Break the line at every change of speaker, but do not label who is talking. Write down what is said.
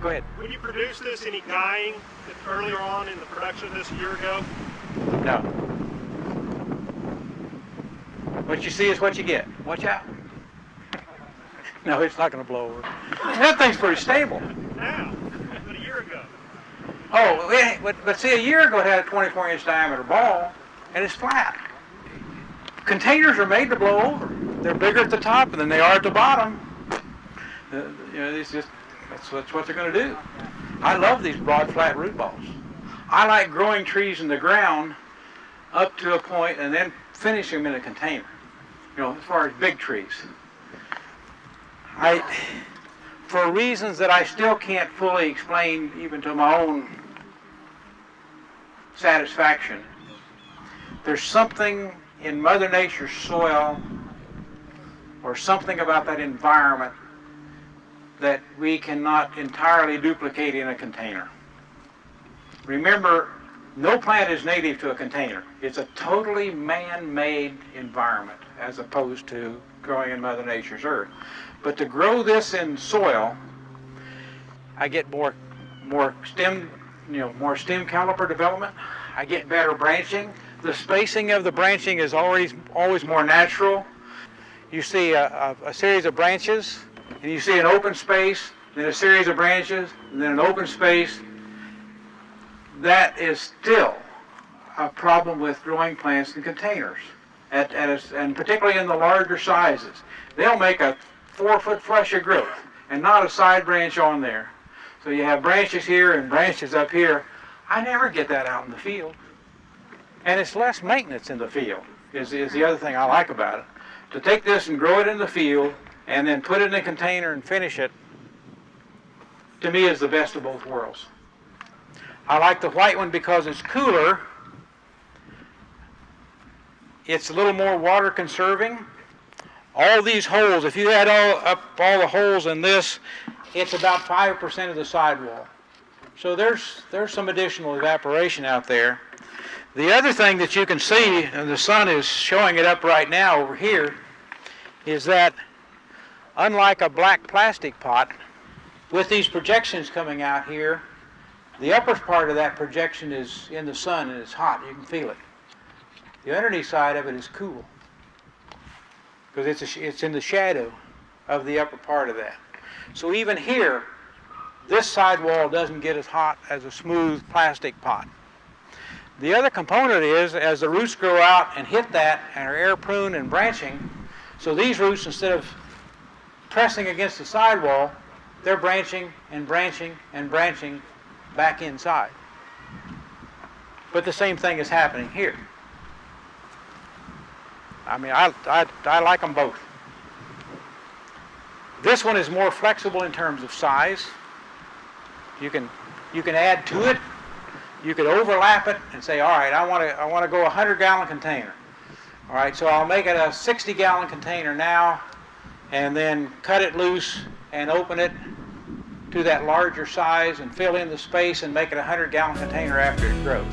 Go ahead.
When you produced this, any guying earlier on in the production of this a year ago?
No. What you see is what you get. Watch out. No, it's not going to blow over. That thing's pretty stable.
Now, but a year ago.
Oh, but see, a year ago it had a 24-inch diameter ball, and it's flat. Containers are made to blow over. They're bigger at the top than they are at the bottom. That's what they're going to do. I love these broad, flat root balls. I like growing trees in the ground up to a point and then finishing them in a container. As far as big trees. For reasons that I still can't fully explain even to my own satisfaction, there's something in Mother Nature's soil or something about that environment that we cannot entirely duplicate in a container. Remember, no plant is native to a container. It's a totally man-made environment as opposed to growing in Mother Nature's earth. But to grow this in soil, I get more stem caliper development. I get better branching. The spacing of the branching is always more natural. You see a series of branches, and you see an open space, then a series of branches, and then an open space. That is still a problem with growing plants in containers, and particularly in the larger sizes. They'll make a 4-foot flush of growth and not a side branch on there. So you have branches here and branches up here. I never get that out in the field. And it's less maintenance in the field is the other thing I like about it. To take this and grow it in the field and then put it in a container and finish it, to me is the best of both worlds. I like the white one because it's cooler. It's a little more water conserving. All these holes, if you add up all the holes in this, it's about 5% of the sidewall. So there's some additional evaporation out there. The other thing that you can see, and the sun is showing it up right now over here, is that unlike a black plastic pot, with these projections coming out here, the upper part of that projection is in the sun and it's hot, you can feel it. The underneath side of it is cool, because it's in the shadow of the upper part of that. So even here, this sidewall doesn't get as hot as a smooth plastic pot. The other component is, as the roots grow out and hit that and are air pruned and branching, so these roots, instead of pressing against the sidewall, they're branching and branching and branching back inside. But the same thing is happening here. I mean, I like them both. This one is more flexible in terms of size. You can add to it. You could overlap it and say, all right, I want to go 100-gallon container. All right, so I'll make it a 60-gallon container now, and then cut it loose and open it to that larger size and fill in the space and make it a 100-gallon container after it grows.